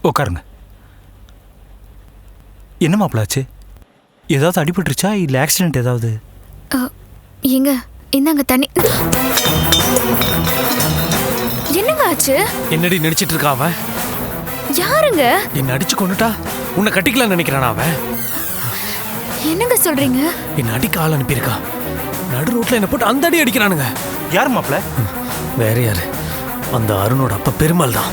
உட்காருங்க. என்ன மாப்பிள்ள ஆச்சு? ஏதாவது அடிபட்டுருச்சா இல்லை ஆக்சிடென்ட் ஏதாவது? எங்க இந்தாங்க தண்ணி. என்னங்க ஆச்சு? என்னடி நினைச்சிட்டு இருக்கா அவன்? யாருங்க? என்ன அடிச்சு கொண்டுட்டா உன்னை கட்டிக்கலாம் நினைக்கிறானா அவன்? என்னங்க சொல்றீங்க? என்ன அடிக்க ஆள் அனுப்பியிருக்கா. நடு ரோட்ல என்ன போட்டு அந்த அடி அடிக்கிறானுங்க. யார் மாப்பிள்ள? வேற யாரு? அந்த அருணோட அப்பா பெருமாள் தான்.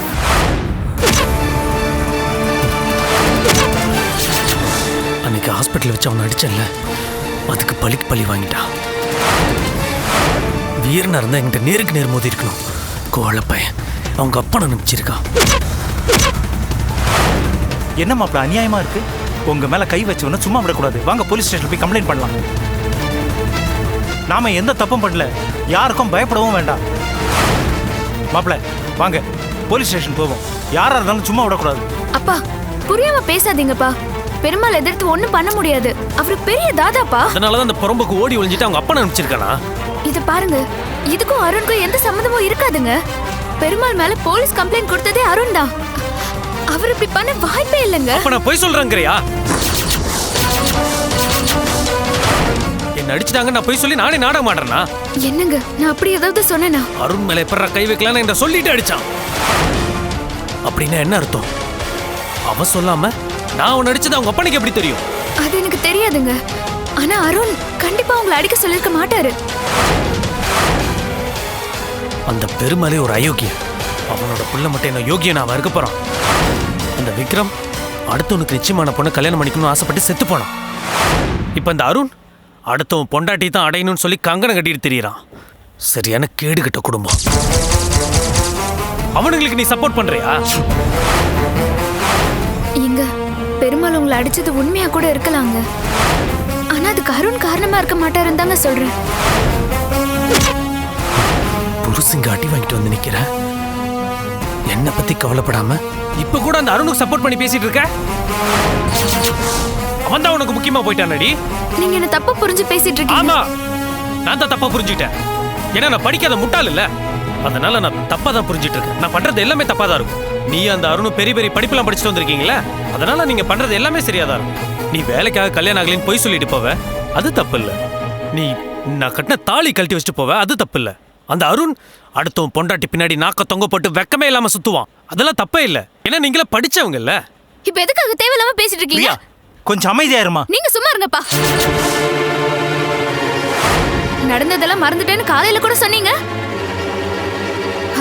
அன்னைக்கு ஹாஸ்பிட்டல் வச்சு அவனை அடிச்சல, அதுக்கு பழிக்கு பழி வாங்கிட்டான். வீரனா இருந்தா என்கிட்ட நேருக்கு நேர் மோதி இருக்கணும். கோழ பையன் அவங்க அப்பா நினைச்சிருக்கான். என்ன மாப்பிள்ள அநியாயமா இருக்கு? உங்க மேல கை வச்சவன சும்மா விடக்கூடாது. வாங்க போலீஸ் ஸ்டேஷன்ல போய் கம்ப்ளைண்ட் பண்ணலாம். நாம எந்த தப்பும் பண்ணல, யாருக்கும் பயப்படவும் வேண்டாம். மாப்பிள்ள வாங்க போலீஸ் ஸ்டேஷன் போவோம். யாரா இருந்தாலும் சும்மா விடக்கூடாது. அப்பா புரியாம பேசாதீங்கப்பா. பெருமாள் எதிர்த்து ஒண்ணும் பண்ண முடியாது. அவரு பெரிய தாதாப்பா. அதனாலதான் அந்த புறம்புக்கு ஓடி ஒளிஞ்சிட்டு அவங்க அப்பா நினைச்சிருக்கானா? இது பாருங்க, இதுக்கும் அருணுக்கும் எந்த சம்மந்தமும் இருக்காதுங்க. பெருமாள் மேல போலீஸ் கம்ப்ளைண்ட் கொடுத்ததே அருண் தான். அவர் இப்படி பண்ண வாய்ப்பே இல்லைங்க. அப்ப நான் போய் சொல்றேங்கறியா? என்ன அடிச்சிட்டாங்க நான் போய் சொல்லி நானே நாடகம் ஆடுறேனா? என்னங்க நான் அப்படி ஏதாவது சொன்னேனா? அருண் மேல எப்பற கை வைக்கலாம்னு என்ன சொல்லிட்டு அடிச்சான். அப்படின்னா என்ன அர்த்தம்? அவன் சொல்லாம நான் உன்னை அடிச்சது அவங்க அப்பனுக்கு எப்படி தெரியும்? அது எனக்கு தெரியாதுங்க. ஆனா அருண் கண்டிப்பா உங்களை அடிக்க சொல்லிருக்க மாட்டாரு. அந்த பெருமாளே ஒரு அயோக்கியன். அவனோட புள்ள மட்டும் என்ன யோகியன் அவன் இருக்க போறான். அந்த விக்ரம் அடுத்தவனுக்கு நிச்சயமான பொண்ணை கல்யாணம் பண்ணிக்கணும்னு ஆசைப்பட்டு செத்து போனான். இப்ப இந்த அருண் அடுத்தவன் பொண்டாட்டி தான் அடையணும்னு சொல்லி கங்கணம் கட்டிட்டு தெரியறான். சரியான கேடு கட்ட குடும்பம். அவனுங்களுக்கு நீ சப்போர்ட் பண்றியா? எங்க பெருமாள் உங்களை அடிச்சது உண்மையா கூட இருக்கலாங்க. ஆனா அதுக்கு அருண் காரணமா இருக்க மாட்டாருன்னு தாங்க சொல்றேன். புருஷங்க அடி வாங்கிட்டு வந்து நிக்கிற, என்ன பத்தி கவலைப்படாம இப்ப கூட அந்த அருணுக்கு சப்போர்ட் பண்ணி பேசிட்டு இருக்க. அவன் தான் உனக்கு முக்கியமா போயிட்டானடி. நீங்க என்ன தப்பா புரிஞ்சு பேசிட்டு இருக்கீங்க. ஆமா நான் தான் தப்பா புரிஞ்சுட்டேன். ஏன்னா நான் படிக்காத முட்டாள் இல்ல, அதனால நான் தப்பா தான் புரிஞ்சிட்டு இருக்கேன். நான் பண்றது எல்லாமே தப்பா தான் இருக்கும். நீ அந்த அருணும் பெரிய பெரிய படிப்புலாம் படிச்சுட்டு வந்திருக்கீங்களா, அதனால நீங்க பண்றது எல்லாமே சரியாதான் இருக்கும். நீ வேலைக்காக கல்யாணம் ஆகலின்னு போய் சொல்லிட்டு போவ, அது தப்பு இல்ல. நீ நான் கட்டின தாலி கழட்டி வச்சுட்டு போவ, அது தப்பு இல்ல. அந்த அருண் அடுத்தவன் பொண்டாட்டி பின்னாடி நாக்க தொங்க போட்டு வெக்கமே இல்லாம சுத்துவான், அதெல்லாம் தப்பே இல்ல. ஏன்னா நீங்களே படிச்சவங்க இல்ல. இப்ப எதுக்காக தேவையில்லாம பேசிட்டு இருக்கீங்க? கொஞ்சம் அமைதியா இருமா. நீங்க சும்மா இருங்கப்பா. நடந்ததெல்லாம் மறந்துட்டேன்னு காலையில கூட சொன்னீங்க.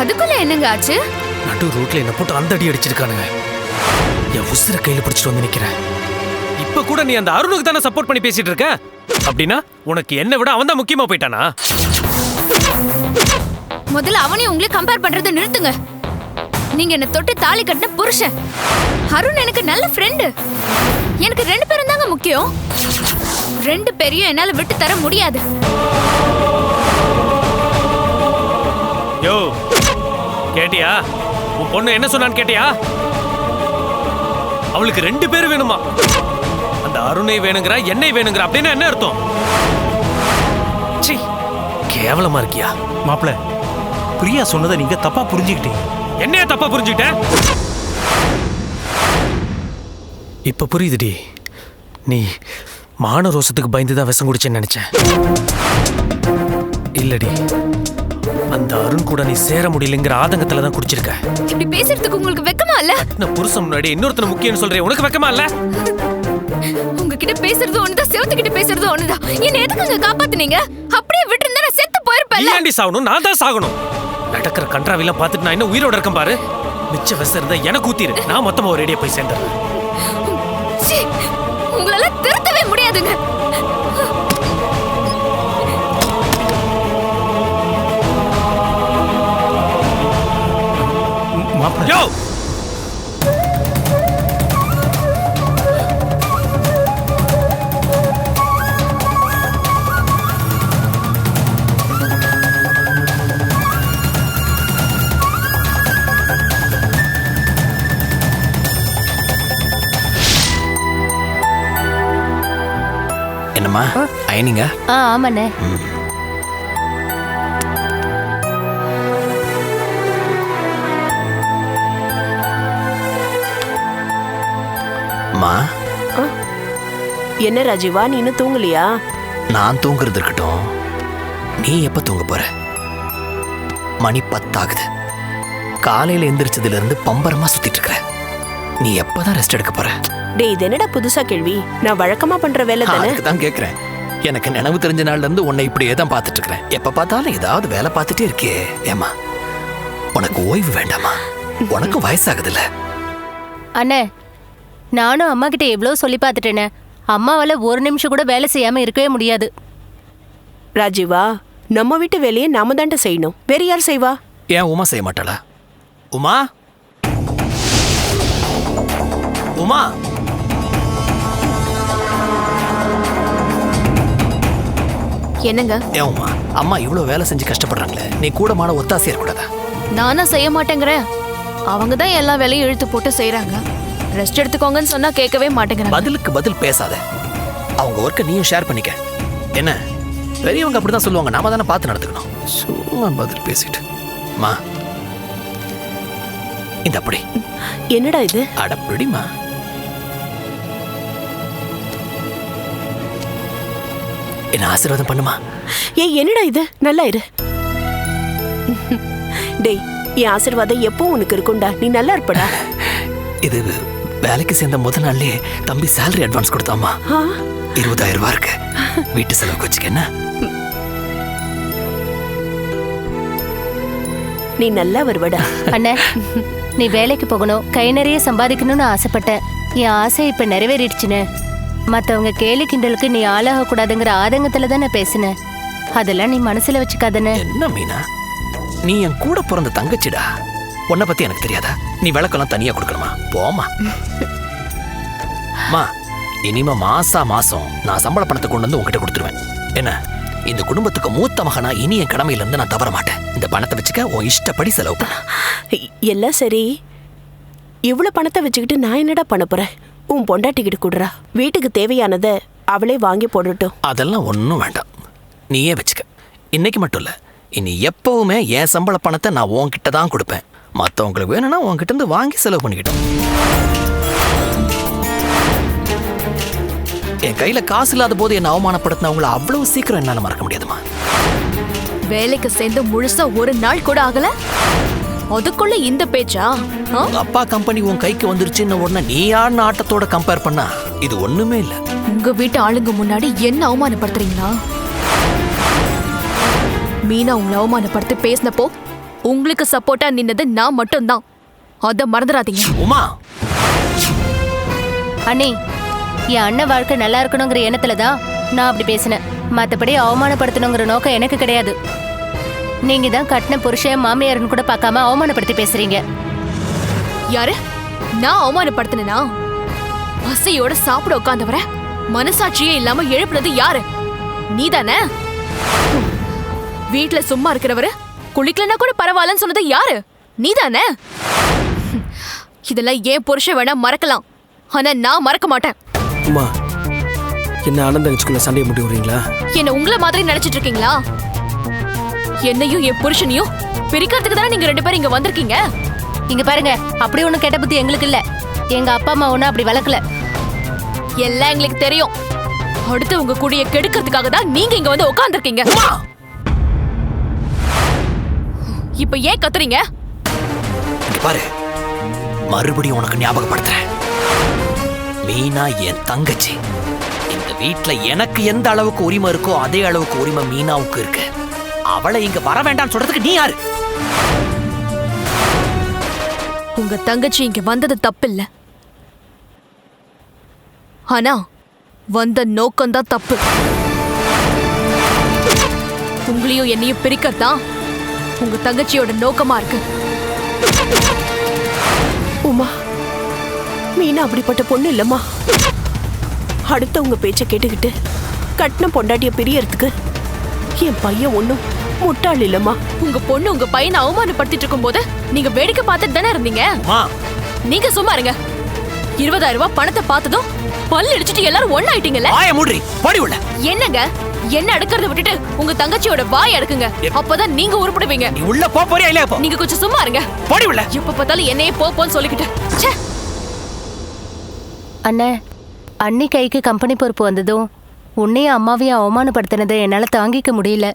அதுக்குள்ள என்னங்க ஆச்சு? நடு ரோட்ல என்ன போட்டு அந்த அடி அடிச்சிருக்கானுங்க. என் உசுர கையில பிடிச்சிட்டு வந்து நிக்கிறேன். இப்ப கூட நீ அந்த அருணுக்கு தானே சப்போர்ட் பண்ணி பேசிட்டு இருக்க. அப்படின்னா உனக்கு என்ன விட அவன் தான் முக்கியமா போயிட்டானா? முதல்ல அவனையும் உங்களை கம்பேர் பண்றதை நிறுத்துங்க. நீங்க என்ன தொட்டு தாலி கட்டின புருஷன். அருண் எனக்கு நல்ல ஃப்ரெண்டு. எனக்கு 2 பேரும் தாங்க முக்கியம். 2 பேரையும் என்னால விட்டு தர முடியாது. யோ கேட்டியா? உன் பொண்ணு என்ன சொன்னான்னு கேட்டியா? அவளுக்கு 2 பேர் வேணுமா? அந்த அருணை வேணுங்கிற என்னை வேணுங்கிற அப்படின்னா என்ன அர்த்தம்? சீ கேவலமா இருக்கியா? மாப்பிள்ள பிரியா சொன்னதை நீங்க தப்பா புரிஞ்சுக்கிட்டீங்க. என்னைய தப்பா புரிஞ்சுக்கிட்ட? இப்ப புரியுதுடி. நீ மான ரோசத்துக்கு பயந்துதான் விஷம் குடிச்சேன்னு நினைச்சேன். இல்லடி, அந்த அருண் கூட நீ சேர முடியலங்கிற ஆதங்கத்துல தான் குடிச்சிருக்க. இப்படி பேசுறதுக்கு உங்களுக்கு வெக்கமா இல்ல? நான் புருஷன் முன்னாடி இன்னொருத்தனை முக்கியம்னு சொல்றேன், உனக்கு வெக்கமா இல்ல? உங்ககிட்ட பேசுறது ஒண்ணுதான், செவத்துக்கிட்ட பேசுறது ஒண்ணுதான். என்ன எதுக்குங்க காப்பாத்துனீங்க? அப்படியே விட்டு இருந்தா நான் செத்து போயிருப்பேன். ஏன்டி சாகணும்? நான் தான் சாகணும். நடக்கிற கன்றாவிலாம் பார்த்துட்டு நான் இன்னும் உயிரோட இருக்கேன் பாரு. மிச்ச விஷம் இருந்தா எனக்கு ஊத்திரு, நான் மொத்தமா ஒரு ரேடியா போய் சேர்ந்துடுறேன். உங்களால திருத்தவே முடியாதுங்க. யோ என்னம்மா ஐனிங்க? ஆமாண்ணே. மா என்ன ராஜீவா, நீ இன்னும் தூங்கலையா? நான் தூங்குறது இருக்கட்டும், நீ எப்ப தூங்க போற? மணி 10 ஆகுது. காலையில எந்திரிச்சதுல இருந்து பம்பரமா சுத்திட்டு இருக்கிற. நீ எப்பதான் ரெஸ்ட் எடுக்க போற? டேய், இது என்னடா புதுசா கேள்வி? நான் வழக்கமா பண்ற வேலை தானே. அதுக்கு தான் கேக்குறேன். எனக்கு நினைவு தெரிஞ்ச நாள்ல இருந்து உன்னை இப்படியே தான் பார்த்துட்டு இருக்கிறேன். எப்ப பார்த்தாலும் ஏதாவது வேலை பார்த்துட்டே இருக்கே. ஏமா, உனக்கு ஓய்வு வேண்டாமா? உனக்கு வயசாகுதுல்ல. அண்ணே, நானும் அம்மா கிட்ட எவ்வளவு சொல்லி பார்த்துட்டேனே, அம்மாவால ஒரு நிமிஷம் கூட வேலை செய்யாம இருக்கவே முடியாது. ராஜீவா, நம்ம வீட்டு வேலையை நாம தாண்ட செய்யணும். வேற யார் செய்வா? ஏன் உமா செய்ய மாட்டாளா? உமா, உமா, என்னங்க? ஏன் உமா, அம்மா இவ்வளவு வேலை செஞ்சு கஷ்டப்படுறாங்களே, நீ கூட மாட ஒத்தாசையா இருக்கக்கூடாதா? நானா செய்ய மாட்டேங்கிறேன். அவங்க தான் எல்லா வேலையும் இழுத்து போட்டு செய்யறாங்க. ரெஸ்ட் எடுத்துக்கோங்கன்னு சொன்னா கேட்கவே மாட்டேங்கிறாங்க. பதிலுக்கு பதில் பேசாத. அவங்க ஒர்க்கை நீயும் ஷேர் பண்ணிக்க. என்ன, பெரியவங்க அப்படிதான் சொல்லுவாங்க, நாம தானே பார்த்து நடத்துக்கணும். சும்மா பதில் பேசிட்டு. மா, இந்த அப்படி. என்னடா இது? அடப்பிடிமா. என்ன ஆசீர்வாதம் பண்ணுமா. ஏய், என்னடா இது? நல்லா இரு. டேய், என் ஆசீர்வாதம் எப்பவும் உனக்கு இருக்கும்டா. நீ நல்லா இருப்படா. இது வேலைக்கு சேர்ந்த முதல் நாள்லயே தம்பி சேலரி அட்வான்ஸ் கொடுத்தாமா. 20,000 ரூபாய் இருக்கு. வீட்டு செலவுக்கு வச்சுக்க. என்ன, நீ நல்லா வருவடா. அண்ணே, நீ வேலைக்கு போகணும், கை நிறைய சம்பாதிக்கணும்னு ஆசைப்பட்டேன். என் ஆசை இப்ப நிறைவேறிடுச்சுன்னு. மத்தவங்க கேலி கிண்டலுக்கு நீ ஆளாக கூடாதுங்கிற ஆதங்கத்துல தான் நான் பேசினேன். அதெல்லாம் நீ மனசுல வச்சுக்காதன்னு. என்ன மீனா, நீ என் கூட பிறந்த தங்கச்சிடா. உன்னை பத்தி எனக்கு தெரியாதா? நீ விளக்கெல்லாம் தனியா கொடுக்கணுமா? போமா. மா, இனிமே மாசம் நான் சம்பள பணத்தை கொண்டு வந்து உங்ககிட்ட கொடுத்துருவேன். என்ன, இந்த குடும்பத்துக்கு மூத்த மகனா இனி என் கடமையில இருந்து நான் தவற மாட்டேன். இந்த பணத்தை வச்சுக்க, உன் இஷ்டப்படி செலவு பண்ண. எல்லாம் சரி. இவ்வளவு பணத்தை வச்சுக்கிட்டு நான் என்னடா பண்ண போறேன்? உன் பொண்டாட்டிக்கிட்டு கொடுறா. வீட்டுக்கு தேவையானதை அவளே வாங்கி போடட்டும். அதெல்லாம் ஒன்றும் வேண்டாம், நீயே வச்சுக்க. இன்னைக்கு மட்டும் இல்ல, இனி எப்பவுமே என் சம்பள பணத்தை நான் உன்கிட்ட தான் கொடுப்பேன். மற்றவங்களுக்கு வேணும்னா உன்கிட்ட இருந்து வாங்கி செலவு பண்ணிக்கிட்டோம். என் கையில காசு இல்லாத போது என்ன அவமானப்படுத்தினவங்களை அவ்வளவு சீக்கிரம் என்னால மறக்க முடியாதுமா. வேலைக்கு சேர்ந்து முழுசா ஒரு நாள் கூட ஆகல, அதுக்குள்ள இந்த பேச்சா? உங்க அப்பா கம்பெனி உன் கைக்கு வந்துருச்சுன்னு உடனே நீ யாருன்னு ஆட்டத்தோட கம்பேர் பண்ணா இது ஒண்ணுமே இல்ல. உங்க வீட்டு ஆளுங்க முன்னாடி என்ன அவமானப்படுத்துறீங்களா? மீனா உங்களை அவமானப்படுத்தி பேசினப்போ உங்களுக்கு சப்போர்ட்டா நின்னது நான் மட்டும்தான். அத மறந்துடாதீங்க. உமா, அண்ணே, என் அண்ணன் வாழ்க்கை நல்லா இருக்கணுங்கிற எண்ணத்துல தான் நான் அப்படி பேசினேன். மத்தபடி அவமானப்படுத்தணுங்கிற நோக்கம் எனக்கு கிடையாது. நீங்க தான் கட்டின புருஷன் மாமியாருன்னு கூட பார்க்காம அவமானப்படுத்தி பேசுறீங்க. யாரு? நான் அவமானப்படுத்தினா? பசையோட சாப்பிட உட்கார்ந்தவர மனசாட்சியே இல்லாம எழுப்புனது யாரு? நீதானே? வீட்டுல சும்மா இருக்கிறவரு குளிக்கலன்னா கூட பரவாயில்லன்னு சொன்னது யாரு? நீதானே? இதெல்லாம் ஏன் புருஷன் வேணா மறக்கலாம், ஆனா நான் மறக்க மாட்டேன். உமா, என்ன ஆனந்தங்கச்சுக்குள்ள சண்டையை முட்டி விடுறீங்களா? என்ன உங்களை மாதிரி நினைச்சிட்டு இருக்கீங்களா? என்னையும் என் புருஷனையும் பிரிக்கிறதுக்கு தானே நீங்க 2 பேரும் இங்க வந்திருக்கீங்க. இங்க பாருங்க, அப்படி ஒண்ணும் கெட்ட புத்தி எங்களுக்கு இல்ல. எங்க அப்பா அம்மா ஒன்னும் அப்படி வளர்க்கல. எல்லாம் எங்களுக்கு தெரியும். அடுத்து உங்க குடியை கெடுக்கிறதுக்காக தான் நீங்க இங்க வந்து உட்கார்ந்துருக்கீங்க. இப்ப ஏன் கத்துறீங்க? இங்க பாரு, மறுபடியும் உனக்கு ஞாபகப்படுத்துறேன். மீனா என் தங்கச்சி. இந்த வீட்டுல எனக்கு எந்த அளவுக்கு உரிமை இருக்கோ அதே அளவுக்கு உரிமை மீனாவுக்கு இருக்கு. அவளை இங்க வர வேண்டாம்னு சொல்றதுக்கு நீ யாரு? உங்க தங்கச்சி இங்க வந்தது தப்பில்ல, ஆனா வந்த நோக்கம்தான் தப்பு. உங்களையும் என்னையும் பிரிக்கத்தான் உங்க தங்கச்சியோட நோக்கமா இருக்கு. உமா, மீனா அப்படிப்பட்ட பொண்ணு இல்லம்மா. அடுத்தவங்க பேச்ச கேட்டுக்கிட்டு கட்டின பொண்டாட்டிய பிரியறதுக்கு என் பையன் ஒண்ணும் முட்டாள் இல்லம்மா. உங்க பொண்ணு உங்க பையனை அவமானப்படுத்திட்டு இருக்கும் போது நீங்க வேடிக்கை பார்த்துட்டு தானே இருந்தீங்க. நீங்க சும்மா இருங்க. 20,000 ரூபாய் பணத்தை பார்த்ததும் பல்லு இடிச்சிட்டு எல்லாரும் ஒண்ணாயிட்டீங்கல்ல. என்னங்க, என்ன அடுக்கறத விட்டுட்டு உங்க தங்கச்சியோட வாய் அடுக்குங்க. அப்பதான் நீங்க உருப்படுவீங்க. நீ உள்ள போறியா இல்லையா? போ. நீங்க கொஞ்சம் சும்மா இருங்க. போடி உள்ள. எப்ப பார்த்தாலும் என்னையே போன்னு சொல்லிக்கிட்டு. ச்சே. அண்ணே, அண்ணி கைக்கு கம்பெனி பொறுப்பு வந்ததும் உன்னையும் அம்மாவையும் அவமானப்படுத்தினதை என்னால் தாங்கிக்க முடியல.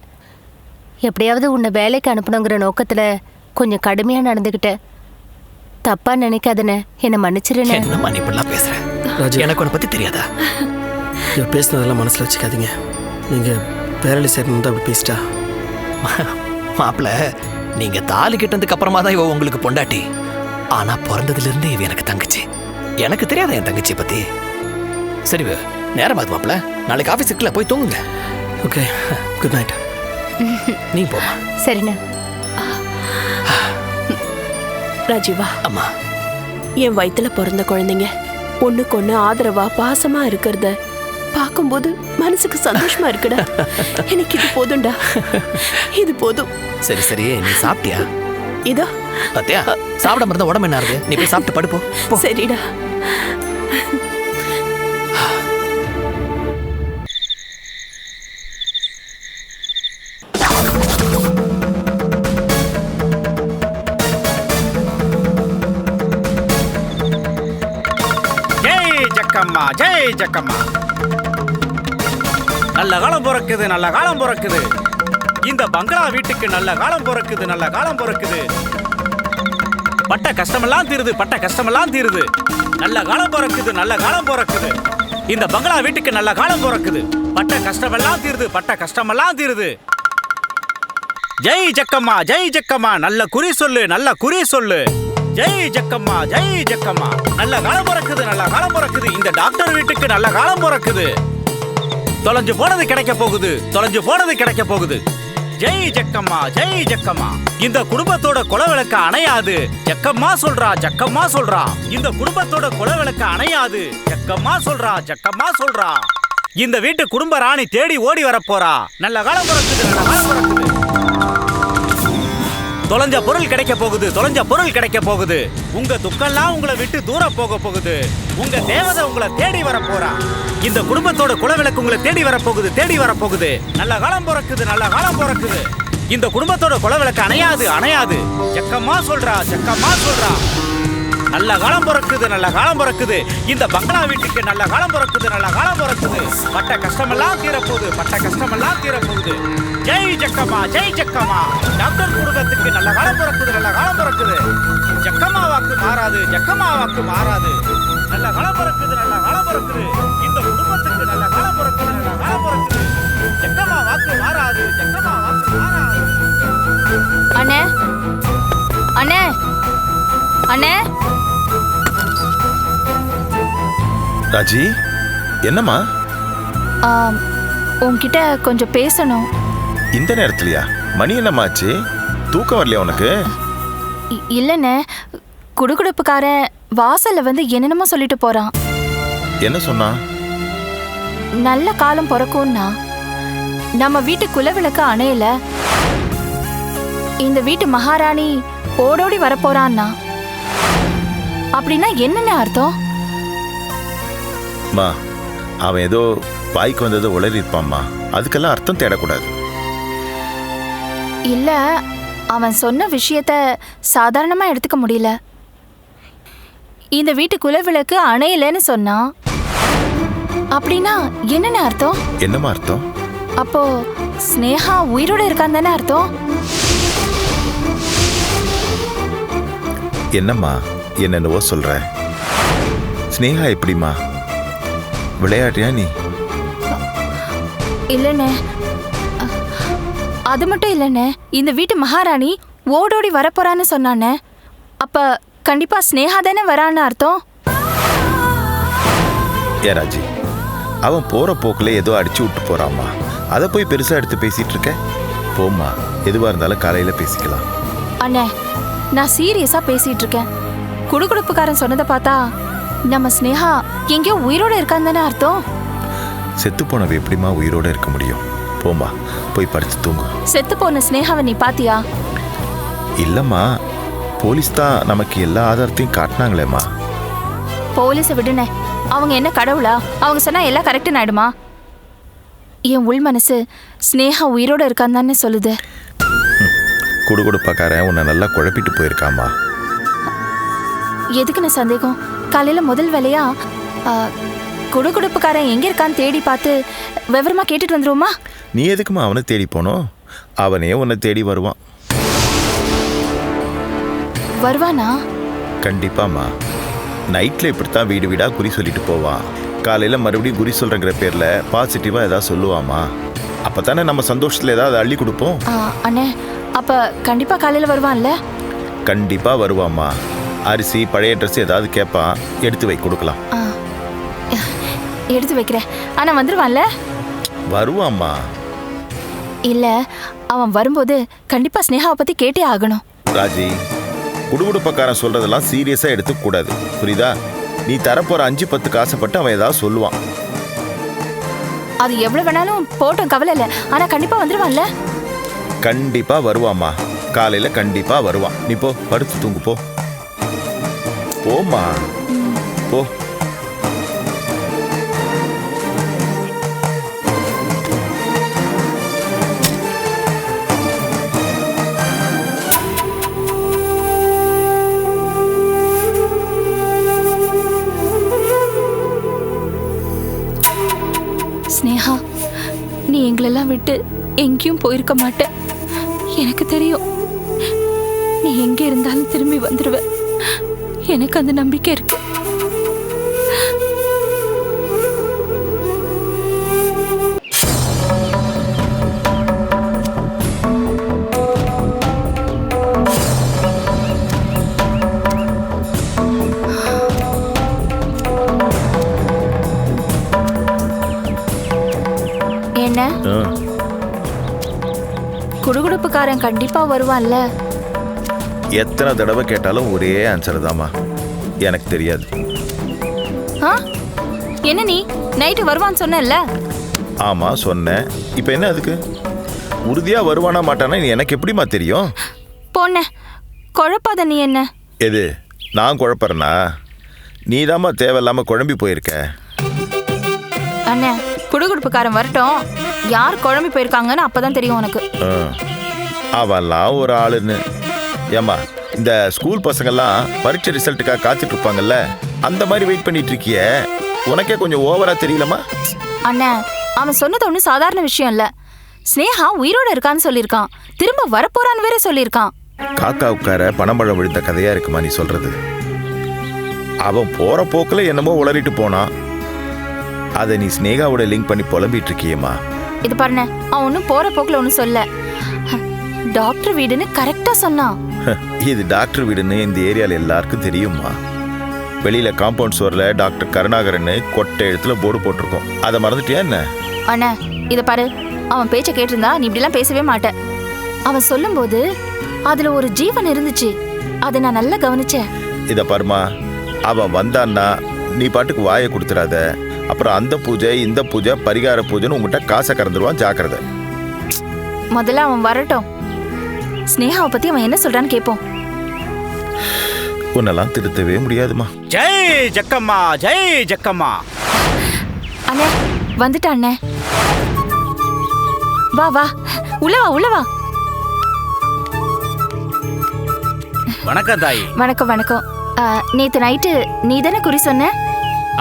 எப்படியாவது உன்னை வேலைக்கு அனுப்பணுங்கிற நோக்கத்தில் கொஞ்சம் கடுமையாக நடந்துக்கிட்டேன். தப்பா நினைக்காதண்ணே, என்னை மன்னிச்சிருண்ணே. என்னம்மா நீ இப்படிலாம் பேசுற? ராஜு, எனக்கு உன்னை பத்தி தெரியாதா? நான் பேசினதெல்லாம் மனசில் வச்சுக்காதீங்க. நீங்கள் வேலையில் சேரணும் தான் அப்படி பேசிட்டா. மாப்பிள்ள, நீங்க தாலி கட்டினதுக்கு அப்புறமா தான் இவ உங்களுக்கு பொண்டாட்டி. ஆனா பிறந்ததுல இருந்து இவ எனக்கு தங்கச்சி. எனக்கு தெரியாத என் தங்கச்சியை பத்தி. சரி நேரமாது மாப்பிள்ள, நாளைக்கு ஆஃபீஸுக்குள்ள போய் தூங்குங்க. Okay, good night. நீ போமா. சரிண்ணே. ராஜீவா, அம்மா, என் வயித்துல பிறந்த குழந்தைங்க ஒண்ணுக்கு ஒண்ணு ஆதரவா பாசமா இருக்கிறத பார்க்கும்போது மனசுக்கு சந்தோஷமா இருக்குடா. எனக்கு இது போதும்டா, இது போதும். சரி சரி, நீ சாப்பிட்டியா? இதோ பாத்தியா, சாப்பிடாம இருந்தா உடம்பு என்ன ஆகுது? நீ போய் சாப்பிட்டு படுப்போ. சரிடா. ஜக்கம்மா, ஜெய் ஜக்கம்மா. நல்ல காலம் பிறக்குது, நல்ல காலம் பிறக்குது. இந்த பங்களா வீட்டுக்கு நல்ல காலம் பிறக்குது, நல்ல காலம் பிறக்குது. பட்ட கஷ்டமெல்லாம் தீருது, பட்ட கஷ்டமெல்லாம் தீருது. நல்ல காலம் பிறக்குது, நல்ல காலம் பிறக்குது. இந்த பங்களா வீட்டுக்கு நல்ல காலம் பிறக்குது. பட்ட கஷ்டமெல்லாம் தீருது, பட்ட கஷ்டமெல்லாம் தீருது. ஜெய் ஜக்கம்மா, ஜெய் ஜக்கம்மா. நல்ல குறி சொல்லு, நல்ல குறி சொல்லு. ஜெய் ஜக்கம்மா, ஜெய் ஜக்கம்மா. நல்ல காலம் பிறக்குது, நல்ல காலம் பிறக்குது. இந்த டாக்டர் வீட்டுக்கு நல்ல காலம் பிறக்குது. தொலைஞ்சு போனது கிடைக்க போகுது, தொலைஞ்சு போனது கிடைக்க போகுது. ஜெய் ஜக்கம்மா, ஜெய் ஜக்கம்மா. இந்த குடும்பத்தோட குலவிளக்கு அணையாது. ஜக்கம்மா சொல்றா, ஜக்கம்மா சொல்றா. இந்த குடும்பத்தோட குலவிளக்கு அணையாது. ஜக்கம்மா சொல்றா, ஜக்கம்மா சொல்றா. இந்த வீட்டு குடும்ப ராணி தேடி ஓடி வர போறா. நல்ல காலம் பிறக்குது, நல்ல காலம் பிறக்குது. தொலைஞ்ச பொருள் கிடைக்க போகுது, தொலைஞ்ச பொருள் கிடைக்க போகுது. உங்க துக்கம்லாம் உங்களை விட்டு தூர போக போகுது. உங்க தேவதை உங்களை தேடி வர போறா. இந்த குடும்பத்தோட குலவிளக்கு உங்களை தேடி வர போகுது, தேடி வர போகுது. நல்ல காலம் பிறக்குது, நல்ல காலம் பிறக்குது. இந்த குடும்பத்தோட குலவிளக்கு அணையாது, அணையாது. ஜக்கம்மா சொல்றா, ஜக்கம்மா சொல்றா. நல்ல காலம் பிறக்குது, நல்ல காலம் பிறக்குது. இந்த பங்களா வீட்டுக்கு நல்ல காலம் பிறக்குது, நல்ல காலம் பிறக்குது. பட்ட கஷ்டமெல்லாம் தீரப்போகுது, பட்ட கஷ்டமெல்லாம் தீரப்போகுது. ஜெய் ஜக்கம்மா, ஜெய் ஜக்கம்மா. டாக்டர் குடும்பத்துக்கு நல்ல காலம் பிறக்குது, நல்ல காலம் பிறக்குது. ஜக்கம்மா வாக்கு மாறாது, ஜக்கம்மா வாக்கு மாறாது. நல்ல காலம் பிறக்குது, நல்ல காலம் பிறக்குது. இந்த குடும்பத்துக்கு நல்ல காலம் பிறக்குது, நல்ல காலம் பிறக்குது. ஜக்கம்மா வாக்கு மாறாது, ஜக்கம்மா வாக்கு மாறாது. அண்ணே, அண்ணே, அண்ணே. ராஜி, என்னம்மா? உன்கிட்ட கொஞ்சம் பேசணும். இந்த நேரத்துலயா? மணி என்னம்மாச்சு? தூக்கம் வரலையா உனக்கு? இல்லண்ணே, குடுகுடுப்புக்காரன் வாசல்ல வந்து என்னென்னமோ சொல்லிட்டு போறான். என்ன சொன்னா? நல்ல காலம் பிறக்கும்னா நம்ம வீட்டு குலவிளக்கு அணையல, இந்த வீட்டு மகாராணி ஓடோடி வரப்போறான்னா. அப்படின்னா என்னென்ன அர்த்தம்? மா, அவன் ஏதோ வாய்க்கு வந்ததை உளறி இருப்பாம்மா. அதுக்கெல்லாம் அர்த்தம் தேடக்கூடாது. இல்ல, அவன் சொன்ன விஷயத்த சாதாரணமா எடுத்துக்க முடியல. இந்த வீட்டு குலவிளக்கு அணையலன்னு சொன்னா அப்படின்னா என்னென்ன அர்த்தம்? என்னம்மா அர்த்தம்? அப்போ ஸ்னேகா உயிரோட இருக்கான்னு தானே அர்த்தம்? என்னம்மா என்னென்னவோ சொல்ற? ஸ்னேகா எப்படிம்மா? விளையாடுறியா நீ? இல்லண்ணே, அது மட்டும் இல்லண்ணே, இந்த வீட்டு மகாராணி ஓடோடி வரப்போறான்னு சொன்னானே, அப்ப கண்டிப்பா ஸ்னேகா தானே வரான்னு அர்த்தம். ஏ ராஜி, அவன் போற போக்குல ஏதோ அடிச்சு விட்டு போறாம்மா. அதை போய் பெருசா எடுத்து பேசிட்டு இருக்க. போம்மா, எதுவா இருந்தாலும் காலையில பேசிக்கலாம். அண்ணே, நான் சீரியஸா பேசிட்டு இருக்கேன். குடுகுடுப்புக்காரன் சொன்னதை பார்த்தா நம்ம ஸ்னேகா எங்கேயோ உயிரோட இருக்கான்னு தானே அர்த்தம். செத்து போனவ எப்படிமா உயிரோட இருக்க முடியும்? போம்மா, போய் படுத்து தூங்கு. செத்து போன ஸ்னேகாவை நீ பாத்தியா? இல்லம்மா, போலீஸ் தான் நமக்கு எல்லா ஆதாரத்தையும் காட்டினாங்களேம்மா. போலீஸை விடுனே, அவங்க என்ன கடவுளா? அவங்க சொன்னா எல்லாம் கரெக்டுன்னு ஆயிடுமா? என் உள் மனசு ஸ்னேகா உயிரோட இருக்கான்னு தானே சொல்லுது. குடுகுடுப்பாக்காரன் உன்னை நல்லா குழப்பிட்டு போயிருக்காமா. எதுக்குன்னு சந்தேகம்? காலையில முதல் வேலையா குடுகுடுப்புக்காரன் எங்க இருக்கான்னு தேடி பார்த்து விவரமா கேட்டுட்டு வந்துருவோமா? நீ எதுக்குமா அவனை தேடி போனோம்? அவனே உன்னை தேடி வருவான். வருவானா? கண்டிப்பாம்மா. நைட்டில் இப்படித்தான் வீடு வீடாக குறி சொல்லிட்டு போவான். காலையில் மறுபடியும் குறி சொல்கிறங்கிற பேரில் பாசிட்டிவாக ஏதாவது சொல்லுவாமா? அப்போ தானே நம்ம சந்தோஷத்தில் ஏதாவது அள்ளி கொடுப்போம். அண்ணே, அப்ப கண்டிப்பா காலையில வருவான்ல? கண்டிப்பாக வருவாம்மா. அரிசி பழைய ட்ரெஸ் ஏதாவது கேட்பான், எடுத்து வை கொடுக்கலாம். எடுத்து வைக்கிறேன். ஆனா வந்துருவான்ல? வருவாம்மா. இல்ல, அவன் வரும்போது கண்டிப்பா ஸ்னேகாவை பத்தி கேட்டே ஆகணும். ராஜி, குடுகுடுப்பக்காரன் சொல்றதெல்லாம் சீரியஸா எடுத்துக்க கூடாது, புரியுதா? நீ தரப்போற 5-10 காசைப்பட்டு அவன் ஏதாவது சொல்லுவான். அது எவ்வளவு வேணாலும் போட்டோம், கவலை இல்ல. ஆனா கண்டிப்பா வந்துருவான்ல? கண்டிப்பா வருவாம்மா. காலையில கண்டிப்பா வருவான். நீ போ, படுத்து தூங்கு. போ போம்மா, போ. ஸ்னேகா, நீ எங்களெல்லாம் விட்டு எங்கேயும் போயிருக்க மாட்ட. எனக்கு தெரியும். நீ எங்க இருந்தாலும் திரும்பி வந்துடுவ. எனக்கு அந்த நம்பிக்கை இருக்கு. என்ன குடுகுடுப்புக்காரன் கண்டிப்பா வருவான்ல? எத்தனை தடவை கேட்டாலும் ஒரே ஆன்சர் தாம்மா. எனக்கு தெரியாது. என்ன நீ நைட்டு வருவான்னு சொன்னல? ஆமா சொன்னேன். இப்போ என்ன அதுக்கு? உறுதியா வருவானா மாட்டானா எனக்கு எப்படிமா தெரியும்? போன குழப்பாத நீ. என்ன எது நான் குழப்பறேனா? நீதாம்மா தேவையில்லாம குழம்பி போயிருக்க. அண்ணே, குடுகுடுப்புக்காரன் வரட்டும், யார் குழம்பி போயிருக்காங்கன்னு அப்பதான் தெரியும் உனக்கு. அவெல்லாம் ஒரு ஆளுன்னு. ஏம்மா, இந்த ஸ்கூல் பசங்கள்லாம் பரீட்சை ரிசல்ட்டுக்காக காத்துட்டு இருப்பாங்கல்ல, அந்த மாதிரி வெயிட் பண்ணிட்டு இருக்கிய. உனக்கே கொஞ்சம் ஓவரா தெரியலமா? அண்ணா, அவன் சொன்னது ஒன்றும் சாதாரண விஷயம் இல்ல. ஸ்னேகா உயிரோட இருக்கான்னு சொல்லியிருக்கான், திரும்ப வரப்போறான்னு வேற சொல்லியிருக்கான். காக்கா உட்கார பணம்பழம் விழுந்த கதையா இருக்குமா நீ சொல்றது? அவன் போற போக்குல என்னமோ உளறிட்டு போனான். அதை நீ ஸ்னேகாவோட லிங்க் பண்ணி புலம்பிட்டு இருக்கியம்மா. இது பாருண்ண, அவன் ஒன்றும் போற போக்குல ஒன்றும் சொல்ல. டாக்டர் வீடுன்னு கரெக்டா சொன்னான். இது டாக்டர் வீடுன்னு இந்த ஏரியால எல்லாருக்கும் தெரியுமா? வெளியில காம்பவுண்ட் சுவர்ல டாக்டர் கருணாகரன் கொட்டை எழுத்துல போர்டு போட்டிருக்கோம். அதை மறந்துட்டியா என்ன? அண்ணா, இத பாரு, அவன் பேச்ச கேட்டிருந்தா நீ இப்படிலாம் பேசவே மாட்டேன். அவன் சொல்லும் போது அதுல ஒரு ஜீவன் இருந்துச்சு, அதை நான் நல்லா கவனிச்சேன். இத பாருமா, அவன் வந்தான்னா நீ பாட்டுக்கு வாயை கொடுத்துடாத. அப்புறம் அந்த பூஜை இந்த பூஜை பரிகார பூஜைன்னு உங்ககிட்ட காசை கறந்துருவான், ஜாக்கிரதை. முதல்ல அவன் வரட்டும், ஸ்னேகாவை பத்தி அவன் என்ன சொல்றான்னு கேட்போம். உன்னெல்லாம் திருத்தவே முடியாதுமா. ஜெய் ஜக்கம்மா, ஜெய் ஜக்கம்மா. அண்ணே வந்துட்டான். அண்ணே வா வா, உள்ள வா உள்ள வா. வணக்கம் தாயி. வணக்கம் வணக்கம். நேத்து நைட்டு நீ தானே குறி சொன்ன?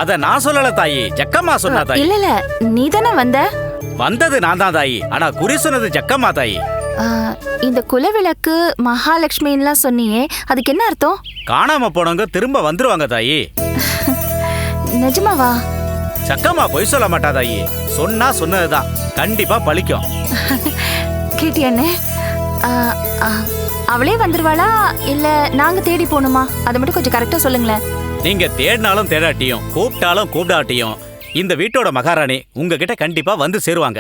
அத நான் சொல்லல தாயி, ஜக்கம்மா சொன்னா தாயி. இல்ல இல்ல, நீ தானே வந்த. வந்தது நான் தான் தாயி, ஆனா குறி சொன்னது ஜக்கம்மா தாயி. இந்த குலவிளக்கு மகாலட்சுமின்லாம் சொன்னியே, அதுக்கு என்ன அர்த்தம்? காணாம போனவங்க திரும்ப வந்துருவாங்க தாயி. நிஜமாவா? ஜக்கம்மா பொய் சொல்ல மாட்டா தாயி, சொன்னா சொன்னதுதான், கண்டிப்பா பலிக்கும். கேட்டியண்ணே, அவளே வந்துருவாளா இல்ல நாங்க தேடி போகணுமா? அதை மட்டும் கொஞ்சம் கரெக்டா சொல்லுங்களேன். நீங்க தேடினாலும் தேடாட்டியும் கூப்பிட்டாலும் கூப்பிடாட்டியும் இந்த வீட்டோட மகாராணி உங்ககிட்ட கண்டிப்பா வந்து சேருவாங்க.